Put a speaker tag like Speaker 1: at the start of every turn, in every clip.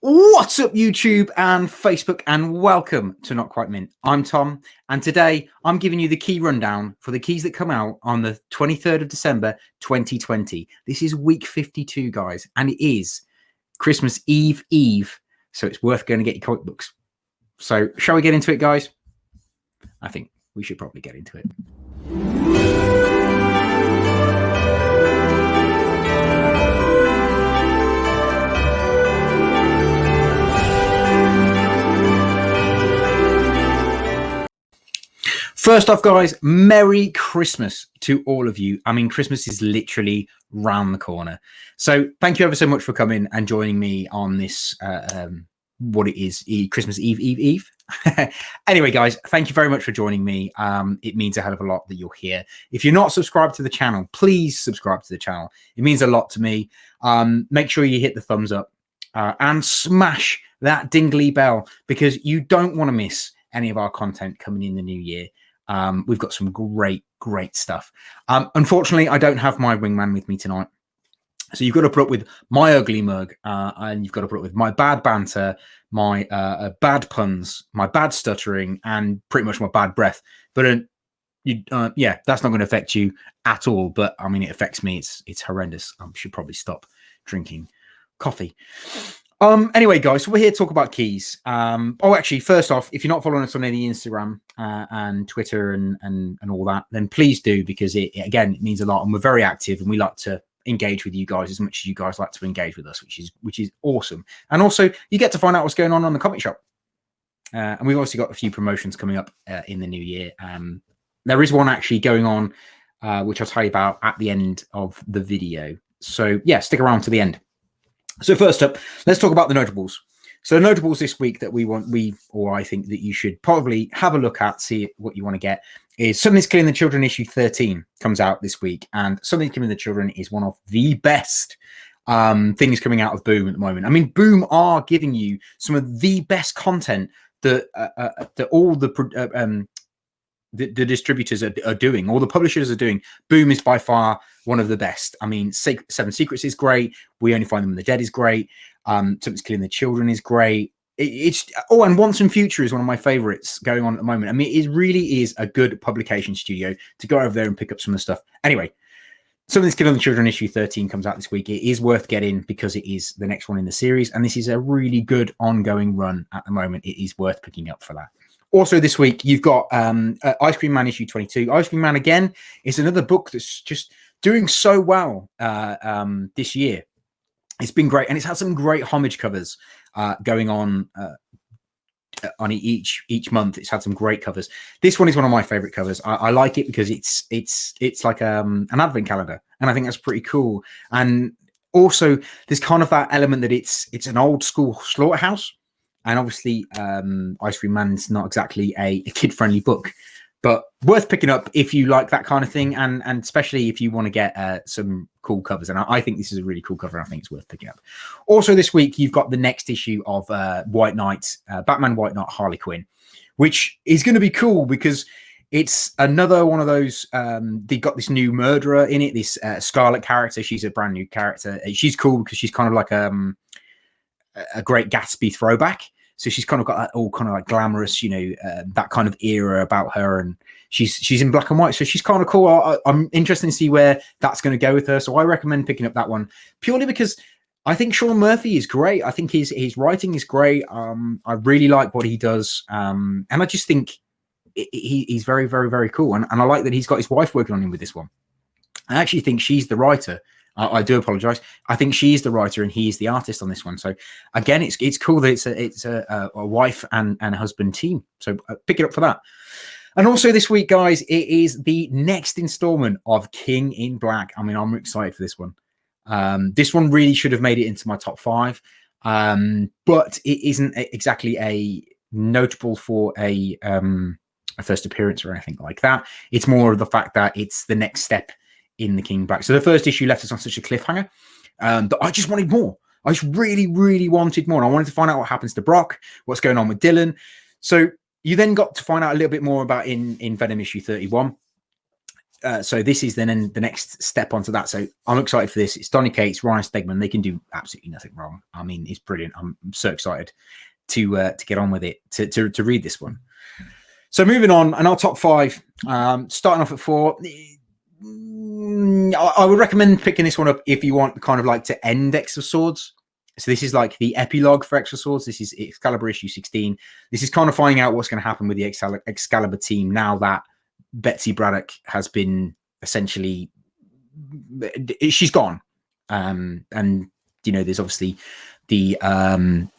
Speaker 1: What's up, YouTube and Facebook, and welcome to Not Quite Mint. I'm Tom, and today I'm giving you the key rundown for the keys that come out on the 23rd of December 2020. This is week 52, guys, and it is Christmas Eve, so it's worth going to get your comic books. So shall we get into it, guys? I think we should probably get into it. First off, guys, Merry Christmas to all of you. I mean, Christmas is literally round the corner. So thank you ever so much for coming and joining me on this, what it is, Christmas Eve. Anyway, guys, thank you very much for joining me. It means a hell of a lot that you're here. If you're not subscribed to the channel, please subscribe to the channel. It means a lot to me. Make sure you hit the thumbs up and smash that dingly bell, because you don't want to miss any of our content coming in the new year. We've got some great stuff. Unfortunately, I don't have my wingman with me tonight. So you've got to put up with my ugly mug, and you've got to put up with my bad banter, my bad puns, my bad stuttering, and pretty much my bad breath. But yeah, that's not going to affect you at all. But I mean, it affects me. It's horrendous. I should probably stop drinking coffee. Anyway, guys, so we're here to talk about keys. Actually, first off, if you're not following us on any Instagram and Twitter and all that, then please do, because it means a lot, and we're very active, and we like to engage with you guys as much as you guys like to engage with us, which is awesome. And also, you get to find out what's going on the comic shop. And we've also got a few promotions coming up in the new year. There is one actually going on, which I'll tell you about at the end of the video. So yeah, stick around to the end. So first up, let's talk about the notables. So notables this week that I think that you should probably have a look at, see what you want to get, is Something's Killing the Children issue 13 comes out this week. And Something's Killing the Children is one of the best things coming out of Boom at the moment. I mean, Boom are giving you some of the best content that all the distributors are doing, all the publishers are doing. Boom is by far one of the best. I mean, Seven Secrets is great. We Only Find Them in the Dead is great. Something's Killing the Children is great. And Once and Future is one of my favorites going on at the moment. I mean, it really is a good publication studio to go over there and pick up some of the stuff. Anyway, Something's Killing the Children issue 13 comes out this week. It is worth getting because it is the next one in the series, and this is a really good ongoing run at the moment. It is worth picking up for that. Also this week, you've got Ice Cream Man issue 22. Ice Cream Man, again, is another book that's just doing so well this year. It's been great, and it's had some great homage covers going on each month. It's had some great covers. This one is one of my favorite covers. I like it because it's like an advent calendar, and I think that's pretty cool. And also, there's kind of that element that it's an old school slaughterhouse. And obviously, Ice Cream Man's not exactly a kid-friendly book, but worth picking up if you like that kind of thing, and especially if you want to get some cool covers. And I think this is a really cool cover, and I think it's worth picking up. Also this week, you've got the next issue of White Knight, Batman White Knight Harley Quinn, which is going to be cool because it's another one of those, they got this new murderer in it, this Scarlet character. She's a brand new character. She's cool because she's kind of like a Great Gatsby throwback. So she's kind of got that all kind of like glamorous, that kind of era about her, and she's in black and white, so she's kind of cool. I'm interested to see where that's going to go with her. So I recommend picking up that one purely because I think Sean Murphy is great. I think his writing is great. I really like what he does, and I just think he's very, very, very cool. And I like that he's got his wife working on him with this one. I actually think she's the writer. I do apologize. I think she's the writer and he's the artist on this one. So again, it's cool that it's a wife and a husband team. So pick it up for that. And also this week, guys, it is the next installment of King in Black. I mean, I'm excited for this one. This one really should have made it into my top 5, but it isn't exactly a notable for a first appearance or anything like that. It's more of the fact that it's the next step in the King Black. So the first issue left us on such a cliffhanger that I just wanted more. I just really, really wanted more. And I wanted to find out what happens to Brock, what's going on with Dylan. So you then got to find out a little bit more about in Venom issue 31. So this is then the next step onto that. So I'm excited for this. It's Donny Cates, Ryan Stegman. They can do absolutely nothing wrong. I mean, it's brilliant. I'm so excited to get on with it, to read this one. So moving on, and our top 5, starting off at 4. I would recommend picking this one up if you want kind of like to end X of Swords. So this is like the epilogue for X of Swords. This is Excalibur issue 16. This is kind of finding out what's going to happen with the Excalibur team now that Betsy Braddock has been essentially, she's gone. And, you know, there's obviously the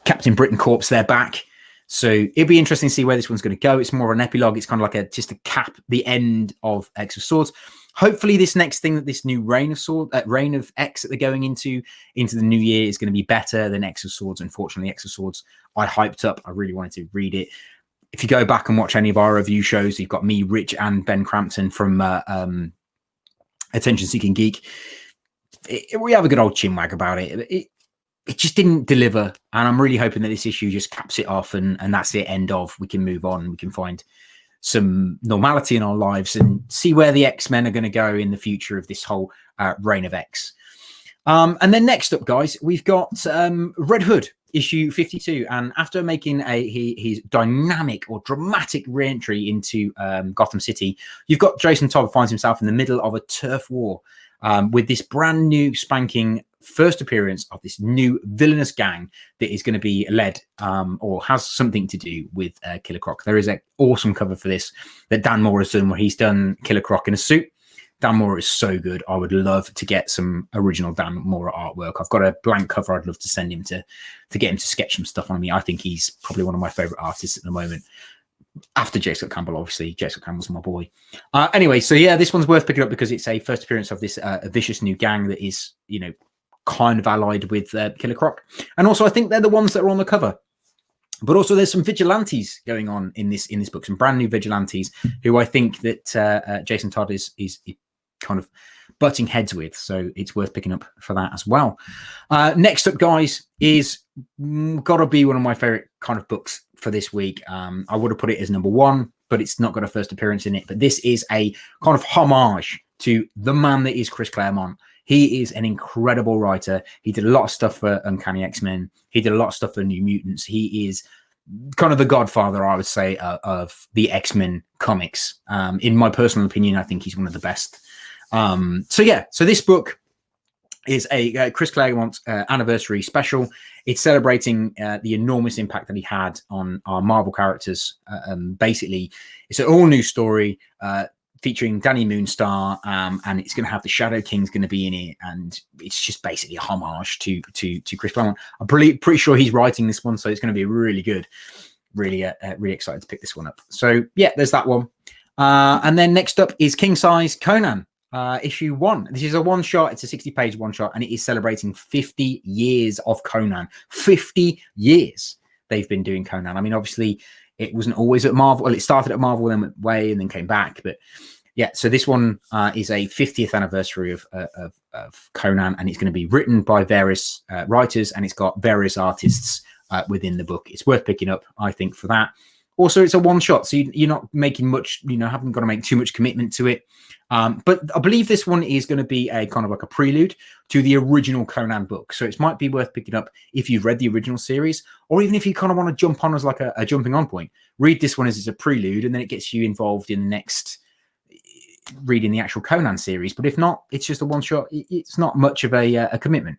Speaker 1: Captain Britain Corps, they're back. So it'll be interesting to see where this one's going to go. It's more of an epilogue. It's kind of like just a cap, the end of X of Swords. Hopefully this next thing, that this new reign of X that they're going into the new year is going to be better than X of Swords. Unfortunately, X of Swords, I hyped up. I really wanted to read it. If you go back and watch any of our review shows, you've got me, Rich, and Ben Crampton from Attention Seeking Geek. We have a good old chinwag about it. It just didn't deliver, and I'm really hoping that this issue just caps it off, and that's it, end of. We can move on, we can find some normality in our lives and see where the X-Men are going to go in the future of this whole reign of X. And then next up, guys, we've got Red Hood, issue 52, and after making his dynamic or dramatic re-entry into Gotham City, you've got Jason Todd finds himself in the middle of a turf war with this brand new spanking first appearance of this new villainous gang that is going to be led or has something to do with Killer Croc. There is an awesome cover for this that Dan Moore has done, where he's done Killer Croc in a suit. Dan Moore is so good. I would love to get some original Dan Moore artwork. I've got a blank cover I'd love to send him to get him to sketch some stuff on me. I think he's probably one of my favorite artists at the moment. After Jason Campbell, obviously. Jason Campbell's my boy. Anyway, so yeah, this one's worth picking up because it's a first appearance of this vicious new gang that is, you know, kind of allied with Killer Croc. And also I think they're the ones that are on the cover. But also there's some vigilantes going on in this book, some brand new vigilantes who I think that Jason Todd is kind of butting heads with. So it's worth picking up for that as well. Next up, guys, is gotta be one of my favorite kind of books for this week. I would have put it as number 1, but it's not got a first appearance in it. But this is a kind of homage to the man that is Chris Claremont. He is an incredible writer. He did a lot of stuff for Uncanny X-Men. He did a lot of stuff for New Mutants. He is kind of the godfather, I would say, of the X-Men comics. In my personal opinion, I think he's one of the best. So this book is a Chris Claremont anniversary special. It's celebrating the enormous impact that he had on our Marvel characters. Basically, it's an all-new story featuring Danny Moonstar, and it's going to have the Shadow King's going to be in it, and it's just basically a homage to Chris Claremont. I'm pretty sure he's writing this one, so it's going to be really good. Really excited to pick this one up. So yeah, there's that one. And then next up is KingSize Conan, issue 1. This is a one-shot. It's a 60-page one-shot, and it is celebrating 50 years of Conan. 50 years they've been doing Conan. I mean, obviously, it wasn't always at Marvel. Well, it started at Marvel, then went away, and then came back. But yeah, so this one is a 50th anniversary of Conan, and it's going to be written by various writers, and it's got various artists within the book. It's worth picking up, I think, for that. Also, it's a one-shot, so you're not making much, haven't got to make too much commitment to it. But I believe this one is going to be a kind of like a prelude to the original Conan book. So it might be worth picking up if you've read the original series, or even if you kind of want to jump on as like a jumping on point. Read this one as it's a prelude, and then it gets you involved in the next reading the actual Conan series. But if not, it's just a one-shot. It's not much of a commitment.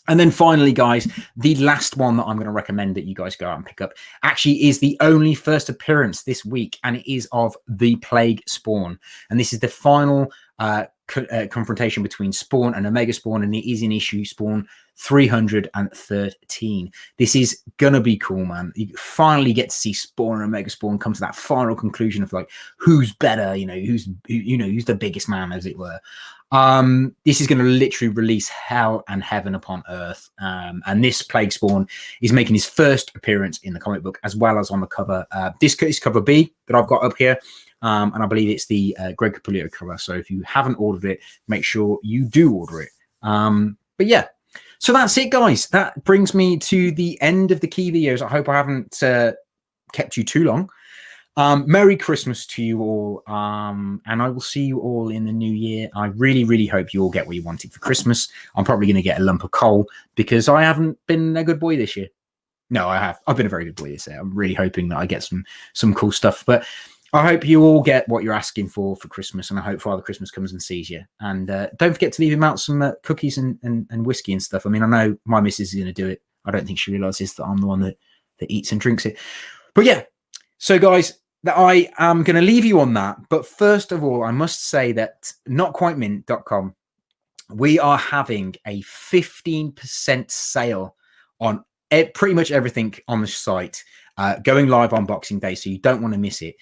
Speaker 1: And then finally, guys, the last one that I'm going to recommend that you guys go out and pick up actually is the only first appearance this week, and it is of the Plague Spawn. And this is the final confrontation between Spawn and Omega Spawn, and it is in issue Spawn 313. This is going to be cool, man. You finally get to see Spawn and Omega Spawn come to that final conclusion of like, who's better, who's the biggest man, as it were. This is going to literally release hell and heaven upon earth. And this Plague Spawn is making his first appearance in the comic book, as well as on the cover. This is cover B that I've got up here. And I believe it's the Greg Capullo cover. So if you haven't ordered it, make sure you do order it. But yeah, so that's it, guys. That brings me to the end of the key videos. I hope I haven't kept you too long. Merry Christmas to you all, and I will see you all in the new year. I really, really hope you all get what you wanted for Christmas. I'm probably going to get a lump of coal because I haven't been a good boy this year. No, I have. I've been a very good boy this year. I'm really hoping that I get some cool stuff. But I hope you all get what you're asking for Christmas, and I hope Father Christmas comes and sees you. And don't forget to leave him out some cookies and whiskey and stuff. I mean, I know my missus is going to do it. I don't think she realizes that I'm the one that eats and drinks it. But yeah, so guys, that I am going to leave you on that. But first of all, I must say that notquitemint.com, we are having a 15% sale on pretty much everything on the site, going live on Boxing Day, so you don't want to miss it.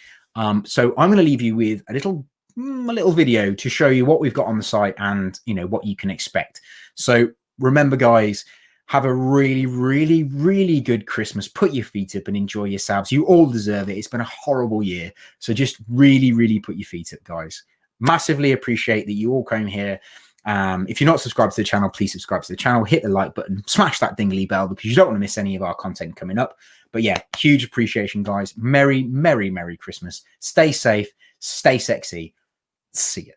Speaker 1: So I'm going to leave you with a little video to show you what we've got on the site and what you can expect. So remember, guys, have a really, really, really good Christmas. Put your feet up and enjoy yourselves. You all deserve it. It's been a horrible year. So just really, really put your feet up, guys. Massively appreciate that you all came here. If you're not subscribed to the channel, please subscribe to the channel. Hit the like button. Smash that dingly bell because you don't want to miss any of our content coming up. But yeah, huge appreciation, guys. Merry, Merry, Merry Christmas. Stay safe. Stay sexy. See ya.